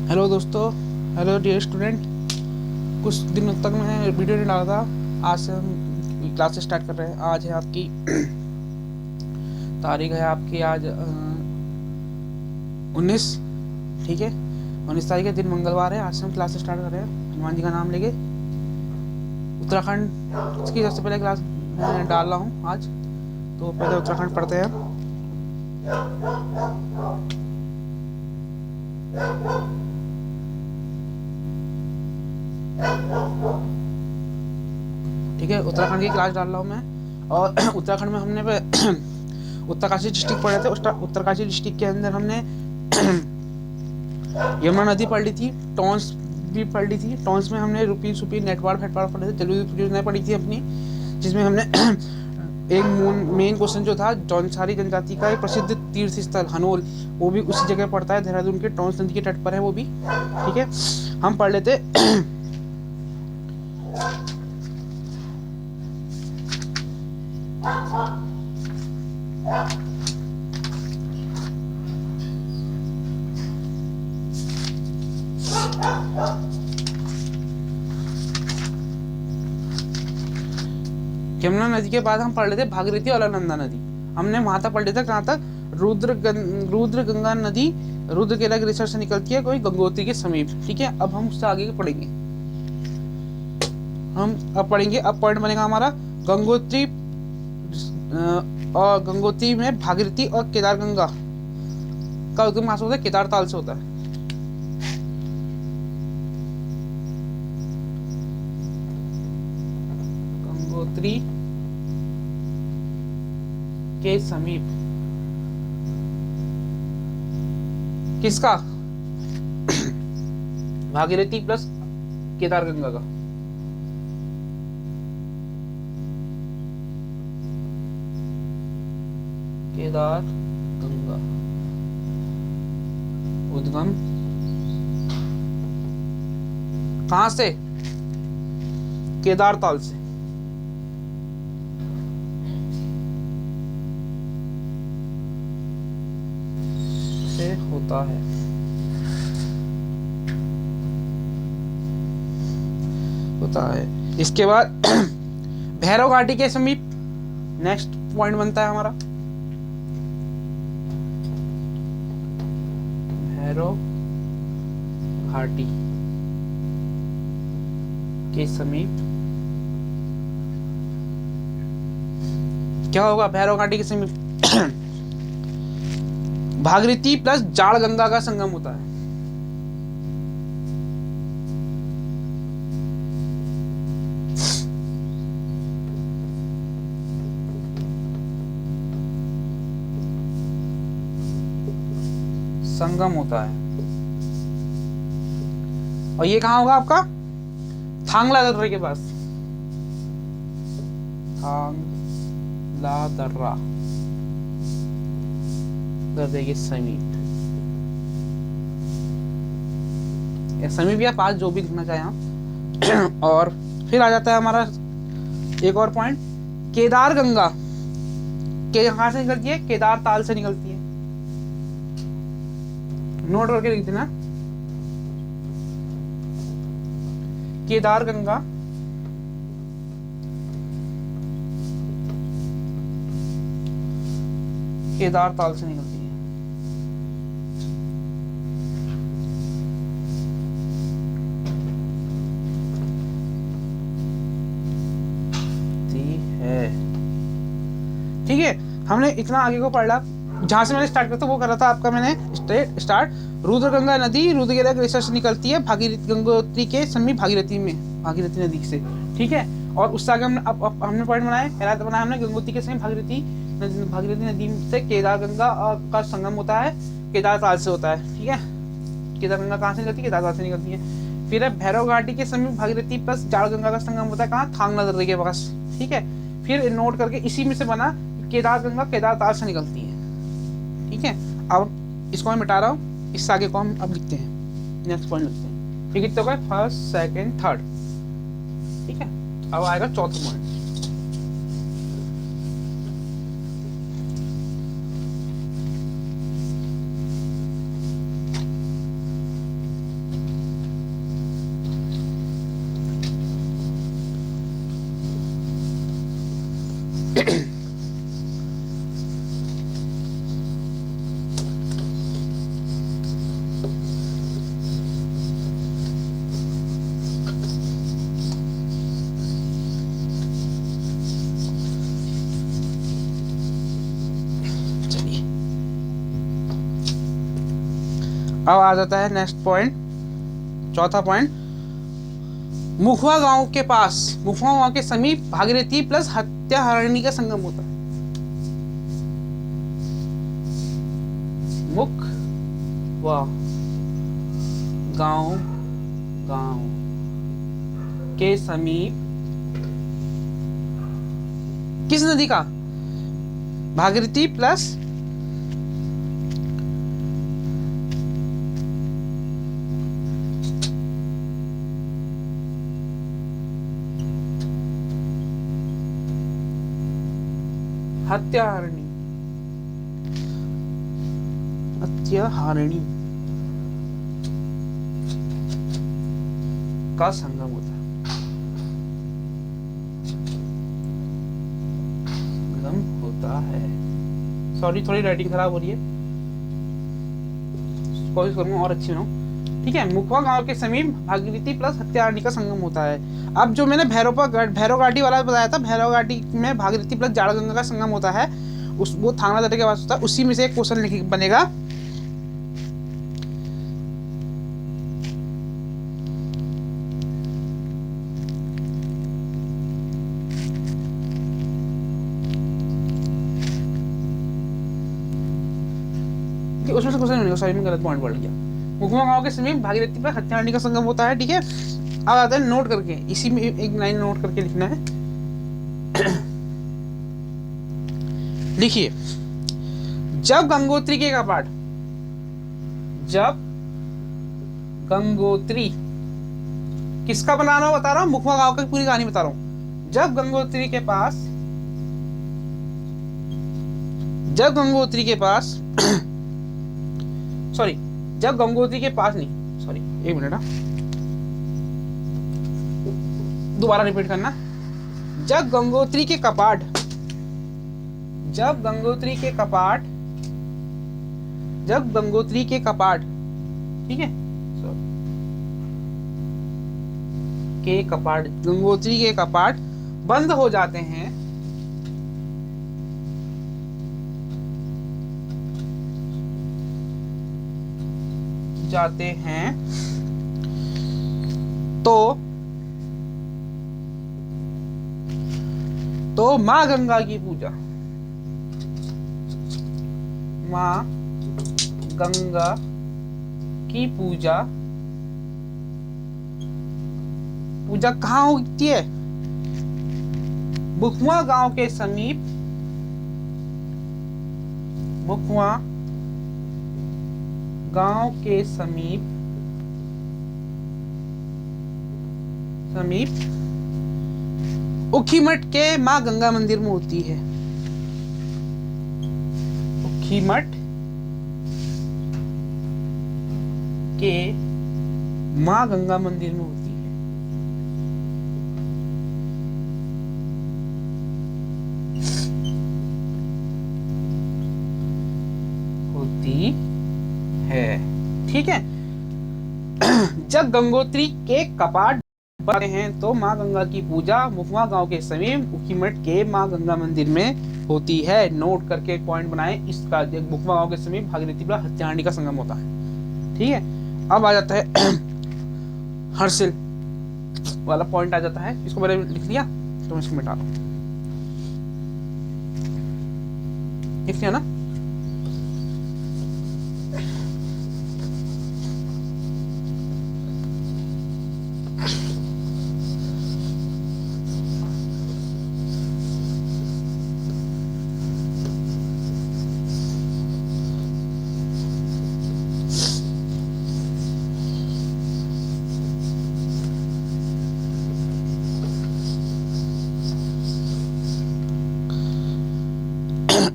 Hello दोस्तों। Hello dear student. कुछ दिनों तक मैं वीडियो नहीं डाला था। आज से हम क्लासेस स्टार्ट कर रहे हैं। आज है आपकी तारीख है आपकी आज 19। ठीक है, 19 तारीख के दिन मंगलवार है। आज से हम क्लासेस स्टार्ट कर रहे हैं हनुमान जी का नाम लेके। उत्तराखंड की सबसे पहले क्लास मैं डाल रहा हूँ आज। तो पहले उत्तराखंड पढ़ते हैं। ठीक है, उत्तराखंड की क्लास डाल रहा हूँ मैं। और उत्तराखंड में हमने उत्तरकाशी डिस्ट्रिक्ट पढ़े थे। उत्तरकाशी डिस्ट्रिक्ट के अंदर हमने यमुना नदी पढ़ ली थी, टॉन्स भी पढ़ ली थी। टॉन्स में हमने रुपी सुपी नेटवार फेटवार पढ़े थे, जलूरी परियोजना पढ़ी थी अपनी, जिसमें हमने एक मेन क्वेश्चन जो था जौनसारी जनजाति का एक प्रसिद्ध तीर्थ स्थल हनोल, वो भी उसी जगह पड़ता है, देहरादून के टॉन्स नदी के तट पर है वो भी। ठीक है, हम पढ़ लेते। यमुना नदी के बाद हम पढ़ लेते भागीरथी और अलकनंदा नदी। हमने वहां तक पढ़ लेते, कहाँ तक? रुद्र गंगा नदी रुद्रकेला ग्लेशियर से निकलती है कोई गंगोत्री के समीप। ठीक है, अब हम उससे आगे पढ़ेंगे। हम अब पढ़ेंगे, अब पॉइंट बनेगा हमारा गंगोत्री और गंगोत्री में भागीरथी और केदार गंगा का उद्गम कहाँ से होता है? केदार ताल से होता है। गंगोत्री के समीप किसका? भागीरथी प्लस केदार गंगा का। केदार गंगा उद्गम कहां से? केदार ताल से होता है। इसके बाद भैरव घाटी के समीप नेक्स्ट पॉइंट बनता है हमारा। भैरव घाटी के समीप क्या होगा? भैरव घाटी के समीप भागीरथी प्लस जाड़ गंगा का संगम होता है। संगम होता है। और ये कहां होगा आपका? थांगला दर्रे के पास। थांगला दर्रे के समीप या समीप या पास, जो भी लिखना चाहे आप। और फिर आ जाता है हमारा एक और पॉइंट, केदार गंगा के कहां से निकलती है? केदार ताल से निकलती है। नोट करके लिख देना, केदार गंगा केदार ताल से निकलती है। ठीक है, हमने इतना आगे को पढ़ा। जहां से मैंने स्टार्ट किया था वो कर रहा था आपका मैंने स्टार्ट। रुद्र गंगा नदी रुद्रकेला ग्लेशियर से निकलती है भागीरथी गंगोत्री के समीप भागीरथी नदी से। ठीक है, और उससे आगे हमने पॉइंट बनाया, पहला बनाया हमने गंगोत्री के समीप भागीरथी नदी से केदार गंगा का संगम होता है, केदार ताल से होता है। ठीक है, केदार गंगा कहाँ से निकलती है? केदार ताल से निकलती है। फिर है भैरव घाटी के समीप भागीरथी प्लस जाड़ गंगा का संगम होता है कहाँ? थांगला दर्रे के पास। ठीक है, फिर नोट करके इसी में से बना केदार गंगा केदार ताल से निकलती है। ठीक है, अब इसको मैं मिटा रहा हूँ, इससे आगे को हम अब लिखते हैं, नेक्स्ट पॉइंट लिखते हैं। फिर कितने हो गए? First, second, third. ठीक है, अब आएगा चौथा पॉइंट। अब आ जाता है नेक्स्ट पॉइंट, चौथा पॉइंट। मुखवा गांव के पास, मुखवा गांव के समीप भागीरथी प्लस हत्याहरणी का संगम होता है। मुखवा गांव के समीप किस नदी का? भागीरथी प्लस हत्याहरणी का संगम होता है। सॉरी, थोड़ी राइटिंग खराब हो रही है, कोशिश करूंगा और अच्छी बनाऊं। ठीक है, मुखवा गांव के समीप भागीरथी प्लस हत्याहरणी का संगम होता है। अब जो मैंने भैरव घाटी वाला बताया था, भैरव घाटी में भागीरथी प्लस जाड़गंगा का संगम होता है, वो थाना दर्रे के पास होता है। उसी में से एक क्वेश्चन बनेगा। उसमें से क्वेश्चन बनेगा। सॉरी, मैं गलत पॉइंट पढ़ लिया। मुखवा गांव के समीप भागीरथी प्लस हत्याहरणी का संगम होता है। ठीक है, अब आता है नोट करके, इसी में एक लाइन नोट करके लिखना है। लिखिए, जब गंगोत्री के कपाट, जब गंगोत्री किसका बनाना बता रहा हूं, मुखवा गांव की पूरी कहानी बता रहा हूं। जब गंगोत्री के पास सॉरी, जब गंगोत्री के पास नहीं, सॉरी एक मिनट, दोबारा रिपीट करना। जब गंगोत्री के कपाट, ठीक है, गंगोत्री के कपाट बंद हो जाते हैं, तो माँ गंगा की पूजा, पूजा कहाँ होती है? मुखवा गांव के समीप, ऊखीमठ के माँ गंगा मंदिर में होती है। ऊखीमठ के माँ गंगा मंदिर में होती है। ठीक है, जब गंगोत्री के कपाट बंद हैं तो माँ गंगा की पूजा मुखवा गांव के समीप ऊखीमठ के माँ गंगा मंदिर में होती है। नोट करके एक पॉइंट बनाए इसका। मुखवा गांव के समीप भागीरथी प्लस हत्याहरणी का संगम होता है। ठीक है, अब आ जाता है हर्षिल वाला पॉइंट आ जाता है। इसको मैंने लिख लिया तो मैं इसको मिटा दूं, लिख लिया ना।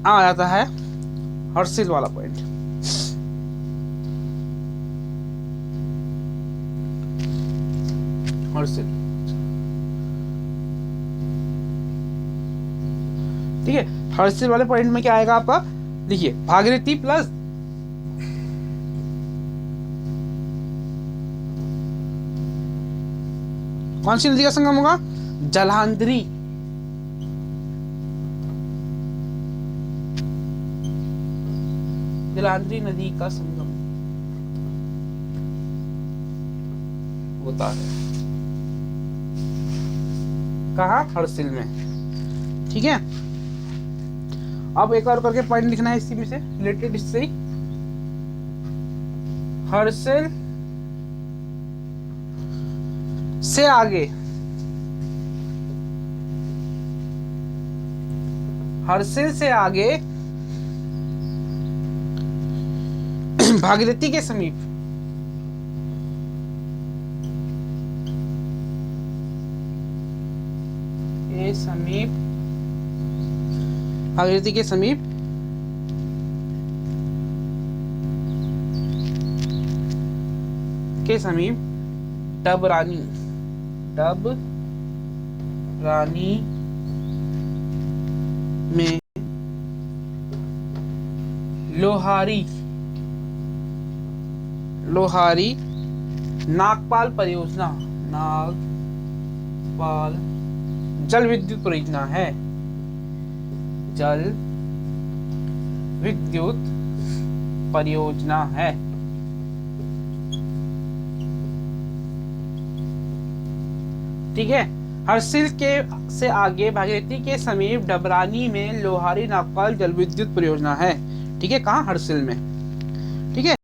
आ जाता है हर्षिल वाला पॉइंट। हर्षिल, ठीक है, हर्षिल वाले पॉइंट में क्या आएगा आपका? देखिए, भागीरथी प्लस कौन सी नदी का संगम होगा? जलहांधरी। जलहांधरी नदी का संगम। होता है। कहाँ? हर्सिल में। ठीक है, अब एक और करके पॉइंट लिखना है इसी में से रिलेटेड, इससे ही। हर्सिल से आगे, हर्सिल से आगे भागीरथी के समीप, भागीरथी के समीप डबरानी में लोहारी नागपाल परियोजना, नागपाल जल विद्युत परियोजना है, जल विद्युत परियोजना है। ठीक है, हर्सिल के से आगे भागीरथी के समीप डबरानी में लोहारी नागपाल जल विद्युत परियोजना है। ठीक है, कहाँ? हर्सिल में। ठीक है।